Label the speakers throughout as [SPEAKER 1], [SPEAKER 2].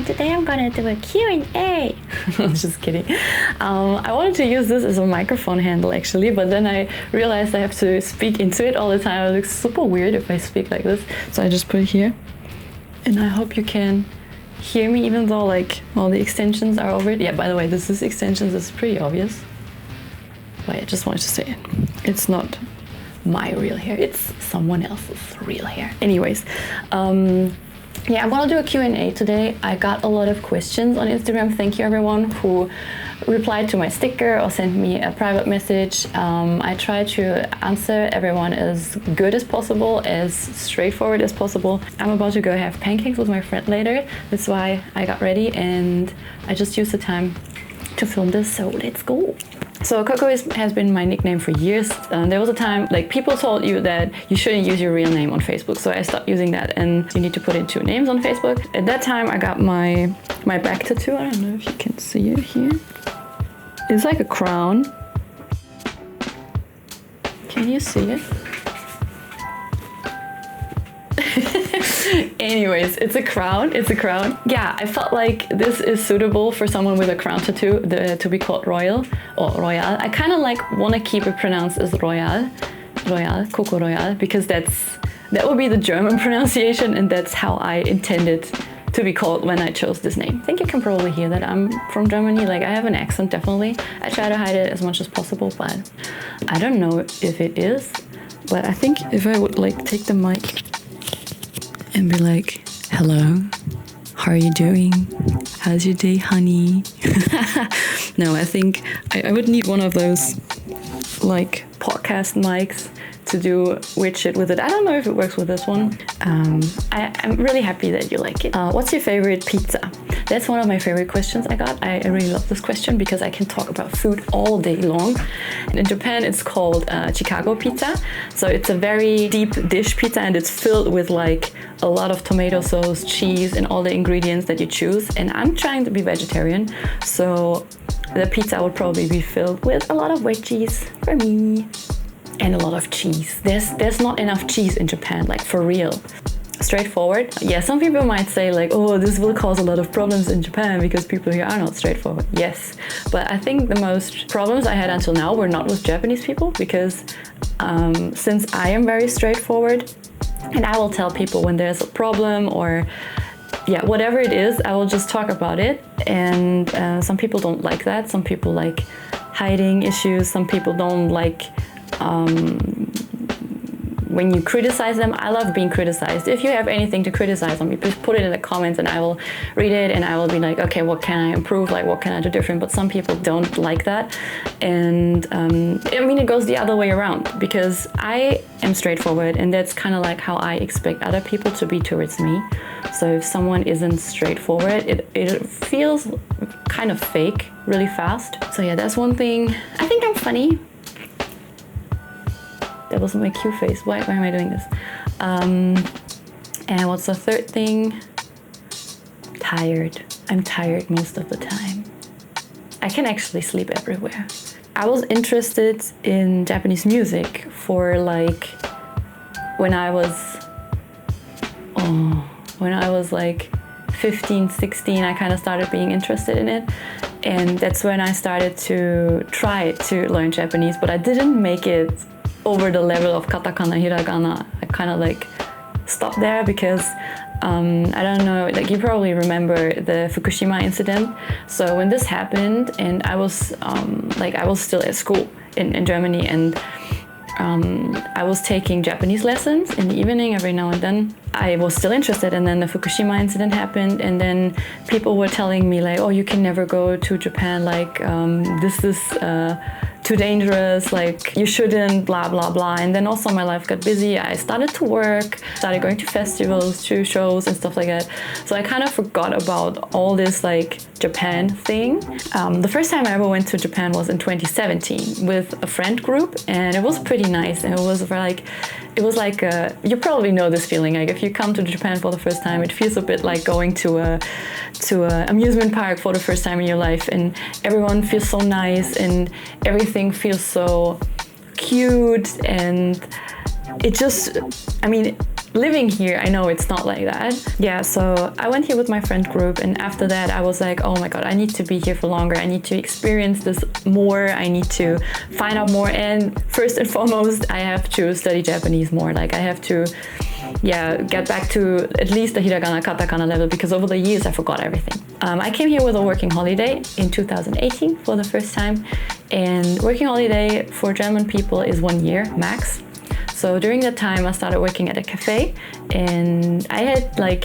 [SPEAKER 1] everyone, today I'm gonna do a Q&A. Just kidding. I wanted to use this as a microphone handle actually, but then I realized I have to speak into it all the time. It looks super weird if I speak like this. So I just put it here. And I hope you can hear me even though like all the extensions are over it. Yeah, by the way, this is extensions, it's pretty obvious. But I just wanted to say it. It's not my real hair, it's someone else's real hair. Anyways, yeah, I'm gonna do a Q&A today. I got a lot of questions on Instagram. Thank you everyone who replied to my sticker or sent me a private message. I try to answer everyone as good as possible, as straightforward as possible. I'm about to go have pancakes with my friend later. That's why I got ready and I just used the time to film this, so let's go. So Coco has been my nickname for years. There was a time like people told you that you shouldn't use your real name on Facebook, so I stopped using that and you need to put in 2 names on Facebook. At that time I got my back tattoo. I don't know if you can see it here. It's like a crown. Can you see it? Anyways, it's a crown. Yeah, I felt like this is suitable for someone with a crown tattoo to be called Royal or Royal. I kind of like want to keep it pronounced as Royal, Coco Royal, because that would be the German pronunciation and that's how I intended to be called when I chose this name. I think you can probably hear that I'm from Germany. Like I have an accent, definitely. I try to hide it as much as possible, but I don't know if it is. But I think if I would like take the mic and be like, hello, how are you doing? How's your day, honey? No, I think I would need one of those like podcast mics to do weird shit with it. I don't know if it works with this one. I'm really happy that you like it. What's your favorite pizza? That's one of my favorite questions I got. I really love this question because I can talk about food all day long. In Japan, it's called Chicago pizza. So it's a very deep dish pizza and it's filled with like a lot of tomato sauce, cheese, and all the ingredients that you choose. And I'm trying to be vegetarian, so the pizza would probably be filled with a lot of veggies for me. And a lot of cheese. There's not enough cheese in Japan, like for real. Straightforward. Yeah, some people might say like, oh, this will cause a lot of problems in Japan because people here are not straightforward. Yes, but I think the most problems I had until now were not with Japanese people because since I am very straightforward and I will tell people when there's a problem or yeah, whatever it is, I will just talk about it. And some people don't like that. Some people like hiding issues. Some people don't like when you criticize them. I love being criticized. If you have anything to criticize on me, please put it in the comments and I will read it and I will be like, okay, what can I improve? Like, what can I do different? But some people don't like that. And I mean, it goes the other way around because I am straightforward and that's kind of like how I expect other people to be towards me. So if someone isn't straightforward, it feels kind of fake really fast. So yeah, that's one thing. I think I'm funny. That wasn't my cue face. Why am I doing this? And what's the third thing? Tired. I'm tired most of the time. I can actually sleep everywhere. I was interested in Japanese music for like when I was like 15, 16, I kind of started being interested in it. And that's when I started to try to learn Japanese, but I didn't make it over the level of katakana, hiragana. I kind of like stopped there because I don't know, like you probably remember the Fukushima incident. So when this happened and I was still at school in Germany and I was taking Japanese lessons in the evening every now and then. I was still interested and then the Fukushima incident happened and then people were telling me like, oh, you can never go to Japan, like this is too dangerous, like you shouldn't, blah blah blah. And then also my life got busy. I started to work, started going to festivals, to shows and stuff like that. So I kind of forgot about all this like Japan thing. The first time I ever went to Japan was in 2017 with a friend group and it was pretty nice. And it was like you probably know this feeling, like if you come to Japan for the first time, it feels a bit like going to a amusement park for the first time in your life, and everyone feels so nice and everything feels so cute and it just, I mean, living here, I know it's not like that. Yeah, so I went here with my friend group, and after that I was like, oh my god, I need to be here for longer. I need to experience this more. I need to find out more, and first and foremost, I have to study Japanese more. Like I have to, yeah, get back to at least the hiragana, katakana level, because over the years I forgot everything. I came here with a working holiday in 2018 for the first time, and working holiday for German people is 1 year max. So during that time I started working at a cafe, and I had like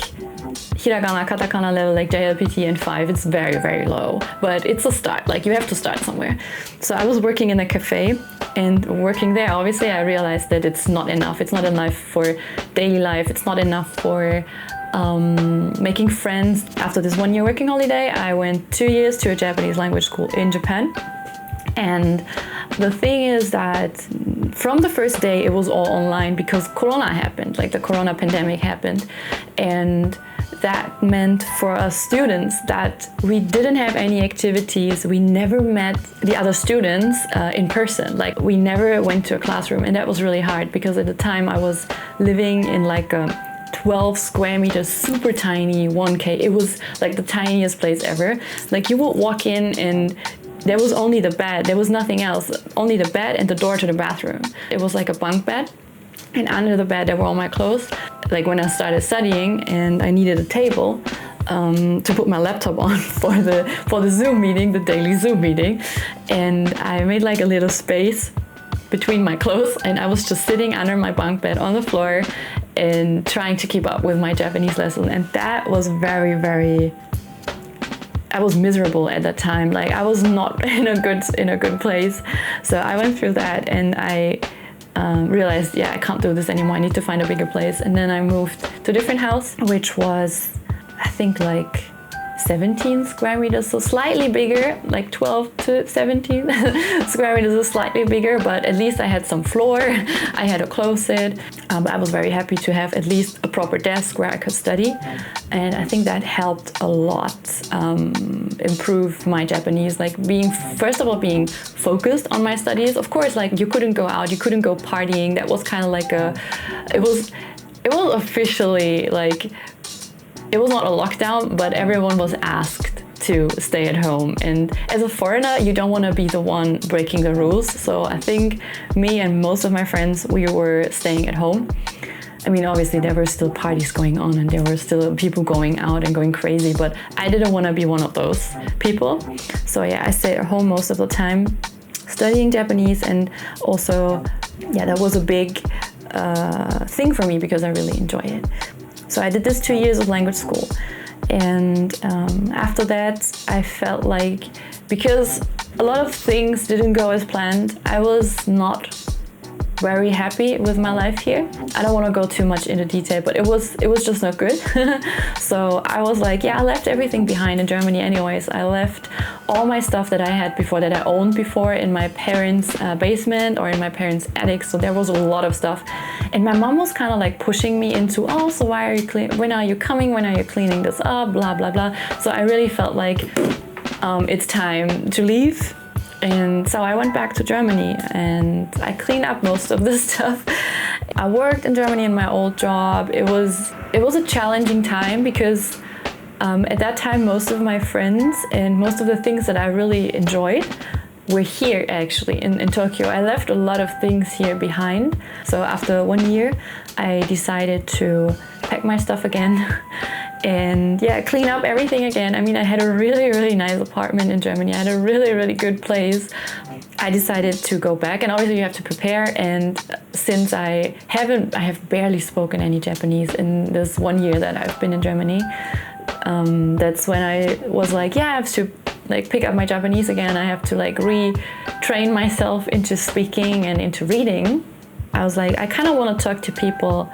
[SPEAKER 1] hiragana, katakana level, like JLPT and 5. It's very, very low, but it's a start. Like you have to start somewhere. So I was working in a cafe, and working there, obviously I realized that it's not enough. It's not enough for daily life. It's not enough for making friends. After this 1 year working holiday, I went 2 years to a Japanese language school in Japan. And the thing is that from the first day it was all online because Corona happened, like the Corona pandemic happened. And that meant for us students that we didn't have any activities. We never met the other students in person. Like we never went to a classroom, and that was really hard because at the time I was living in like a 12 square meters, super tiny 1K. It was like the tiniest place ever. Like you would walk in and there was only the bed, there was nothing else, only the bed and the door to the bathroom. It was like a bunk bed, and under the bed there were all my clothes. Like when I started studying and I needed a table to put my laptop on for the Zoom meeting, the daily Zoom meeting, and I made like a little space between my clothes, and I was just sitting under my bunk bed on the floor and trying to keep up with my Japanese lesson. And that was very, very, I was miserable at that time. Like I was not in a good place. So I went through that, and I realized, yeah, I can't do this anymore. I need to find a bigger place. And then I moved to a different house, which was, I think, like 17 square meters, so slightly bigger, like 12 to 17 square meters is slightly bigger, but at least I had some floor, I had a closet. But I was very happy to have at least a proper desk where I could study, and I think that helped a lot improve my Japanese, like first of all being focused on my studies. Of course, like you couldn't go out, you couldn't go partying. That was kind of like it was officially like, it was not a lockdown, but everyone was asked to stay at home. And as a foreigner, you don't want to be the one breaking the rules. So I think me and most of my friends, we were staying at home. I mean, obviously there were still parties going on and there were still people going out and going crazy, but I didn't want to be one of those people. So yeah, I stayed at home most of the time studying Japanese, and also, yeah, that was a big thing for me because I really enjoy it. So I did this 2 years of language school, and after that I felt like, because a lot of things didn't go as planned, I was not very happy with my life here. I don't want to go too much into detail, but it was just not good. So I was like, yeah, I left everything behind in Germany anyways. I left all my stuff that I had before, that I owned before, in my parents' basement or in my parents' attic. So there was a lot of stuff, and my mom was kind of like pushing me into, oh, so why are you when are you coming, when are you cleaning this up, blah blah blah. So I really felt like it's time to leave. And so I went back to Germany and I cleaned up most of this stuff. I worked in Germany in my old job. It was a challenging time because at that time most of my friends and most of the things that I really enjoyed were here, actually in Tokyo. I left a lot of things here behind. So after 1 year, I decided to pack my stuff again and yeah, clean up everything again. I mean, I had a really, really nice apartment in Germany. I had a really, really good place. I decided to go back, and obviously you have to prepare. And since I have barely spoken any Japanese in this 1 year that I've been in Germany, that's when I was like, yeah, I have to like pick up my Japanese again. I have to like retrain myself into speaking and into reading. I was like, I kind of want to talk to people,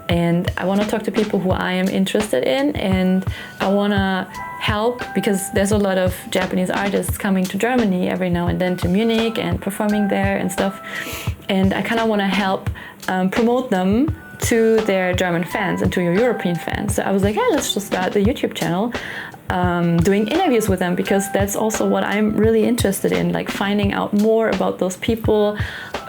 [SPEAKER 1] and I want to talk to people who I am interested in, and I want to help, because there's a lot of Japanese artists coming to Germany every now and then, to Munich, and performing there and stuff, and I kind of want to help promote them to their German fans and to your European fans. So I was like, yeah, let's just start the YouTube channel, doing interviews with them, because that's also what I'm really interested in, like finding out more about those people,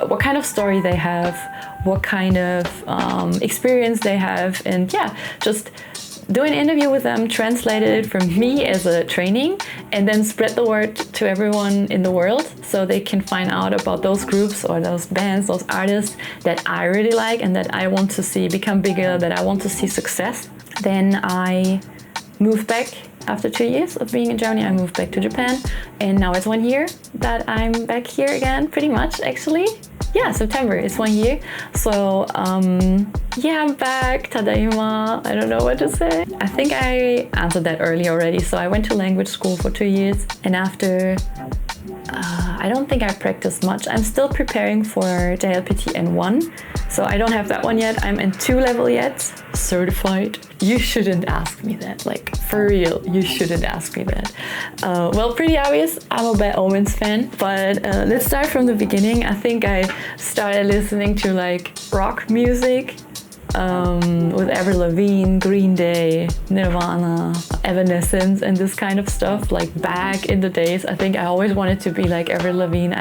[SPEAKER 1] what kind of story they have, what kind of experience they have, and yeah, just do an interview with them, translate it from me as a training, and then spread the word to everyone in the world so they can find out about those groups or those bands, those artists that I really like and that I want to see become bigger, that I want to see success. Then I moved back. After 2 years of being in Germany, I moved back to Japan, and now it's 1 year that I'm back here again, pretty much actually. Yeah, September is 1 year. So yeah, I'm back. Tadaima. I don't know what to say. I think I answered that early already. So I went to language school for 2 years, and after I don't think I practiced much. I'm still preparing for JLPT N1, so I don't have that one yet. I'm in 2 level yet, certified. You shouldn't ask me that, like for real, you shouldn't ask me that. Well, pretty obvious, I'm a Bad Omens fan, but let's start from the beginning. I think I started listening to like rock music with Avril Lavigne, Green Day, Nirvana, Evanescence, and this kind of stuff. Like back in the days, I think I always wanted to be like Avril Lavigne.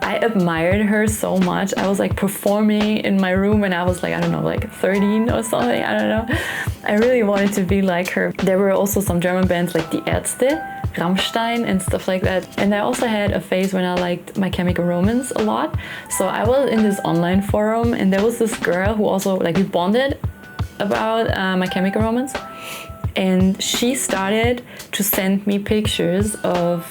[SPEAKER 1] I admired her so much. I was like performing in my room when I was like, I don't know, like 13 or something, I don't know. I really wanted to be like her. There were also some German bands like Die Ärzte, Rammstein and stuff like that. And I also had a phase when I liked My Chemical Romance a lot. So I was in this online forum, and there was this girl who also, like, we bonded about My Chemical Romance. And she started to send me pictures of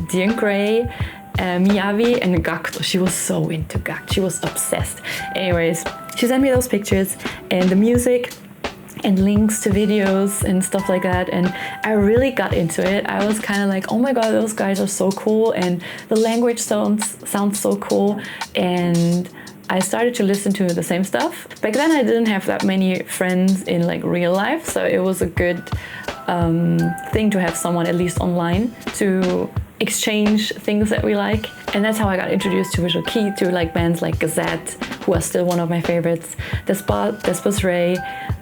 [SPEAKER 1] Dian Gray, Miyavi, and Gackt. She was so into Gackt. She was obsessed. Anyways, she sent me those pictures and the music and links to videos and stuff like that, and I really got into it. I was kind of like, oh my god, those guys are so cool, and the language sounds so cool, and I started to listen to the same stuff. Back then I didn't have that many friends in like real life, so it was a good thing to have someone at least online to exchange things that we like. And that's how I got introduced to Visual Kei, to like bands like Gazette, who are still one of my favorites, Despos Ray,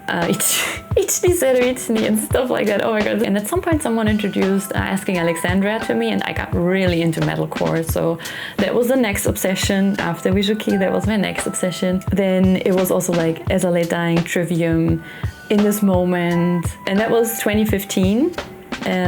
[SPEAKER 1] Ichni Seruichni and stuff like that. Oh my god. And at some point someone introduced Asking Alexandria to me, and I got really into metalcore. So that was the next obsession. After Visual Kei, that was my next obsession. Then it was also like As I Lay Dying, Trivium, In This Moment, and that was 2015.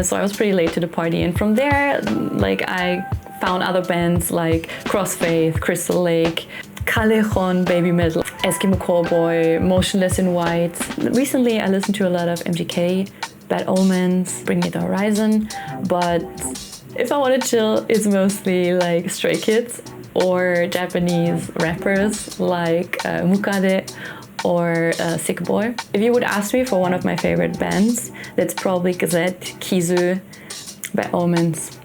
[SPEAKER 1] So I was pretty late to the party, and from there, like, I found other bands like Crossfaith, Crystal Lake, Callejon, Baby Metal, Eskimo Callboy, Motionless in White. Recently I listened to a lot of MGK, Bad Omens, Bring Me the Horizon, but if I want to chill, it's mostly like Stray Kids or Japanese rappers like Mukade or Sick Boy. If you would ask me for one of my favorite bands, that's probably Gazette, Kizu, Bad Omens.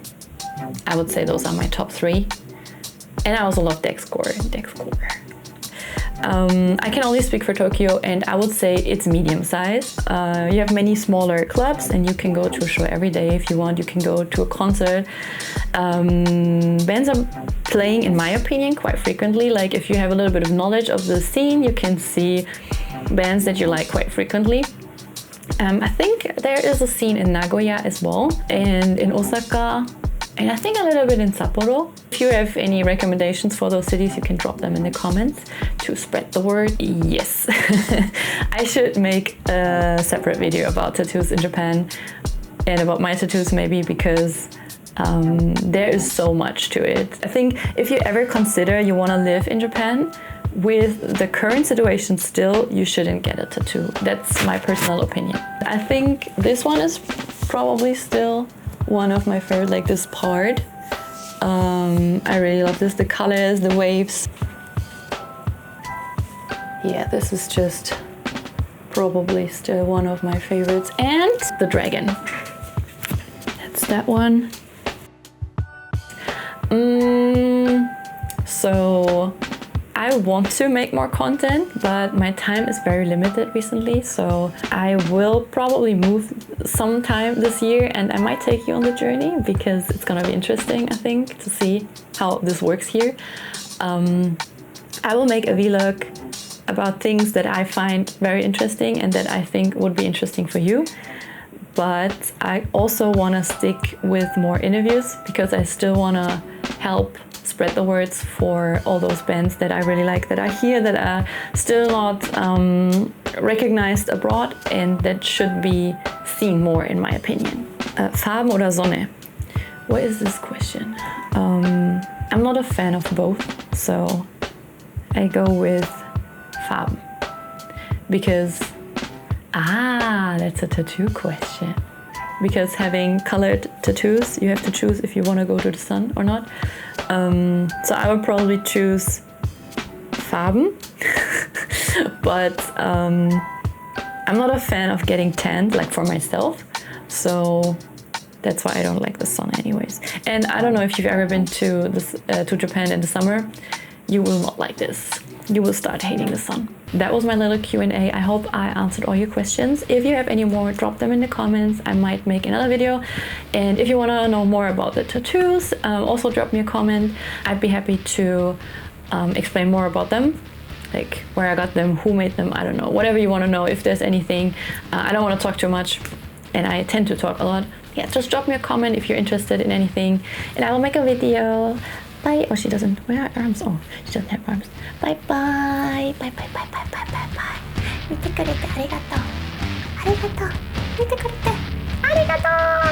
[SPEAKER 1] I would say those are my top 3. And I also love Dexcore. I can only speak for Tokyo, and I would say it's medium size. You have many smaller clubs, and you can go to a show every day if you want. You can go to a concert. Bands are playing, in my opinion, quite frequently. Like, if you have a little bit of knowledge of the scene, you can see bands that you like quite frequently. I think there is a scene in Nagoya as well, and in Osaka, and I think a little bit in Sapporo. If you have any recommendations for those cities, you can drop them in the comments to spread the word. Yes, I should make a separate video about tattoos in Japan and about my tattoos maybe, because there is so much to it. I think if you ever consider you want to live in Japan, with the current situation still, you shouldn't get a tattoo. That's my personal opinion. I think this one is probably still one of my favorite, like this part. I really love this, the colors, the waves. Yeah, this is just probably still one of my favorites. And the dragon. That's that one. So I want to make more content, but my time is very limited recently, so I will probably move sometime this year, and I might take you on the journey because it's gonna be interesting, I think, to see how this works here. I will make a vlog about things that I find very interesting and that I think would be interesting for you. But I also want to stick with more interviews because I still want to help spread the words for all those bands that I really like, that are here, that are still not recognized abroad, and that should be seen more, in my opinion. Farben oder Sonne? What is this question? I'm not a fan of both, so I go with Farben. Because, that's a tattoo question. Because having colored tattoos, you have to choose if you want to go to the sun or not. So I would probably choose Farben. But I'm not a fan of getting tanned, like for myself. So that's why I don't like the sun anyways. And I don't know if you've ever been to Japan in the summer. You will not like this. You will start hating the sun. That was my little Q&A. I hope I answered all your questions. If you have any more, drop them in the comments. I might make another video. And if you want to know more about the tattoos, also drop me a comment. I'd be happy to explain more about them, like where I got them, who made them, I don't know, whatever you want to know. If there's anything, I don't want to talk too much, and I tend to talk a lot. Yeah, just drop me a comment if you're interested in anything, and I will make a video. Bye. Oh, she doesn't. Where are her arms? Oh, she doesn't have arms. Bye bye. Bye bye bye bye bye bye bye. 見てくれてありがとう。ありがとう。見てくれてありがとう。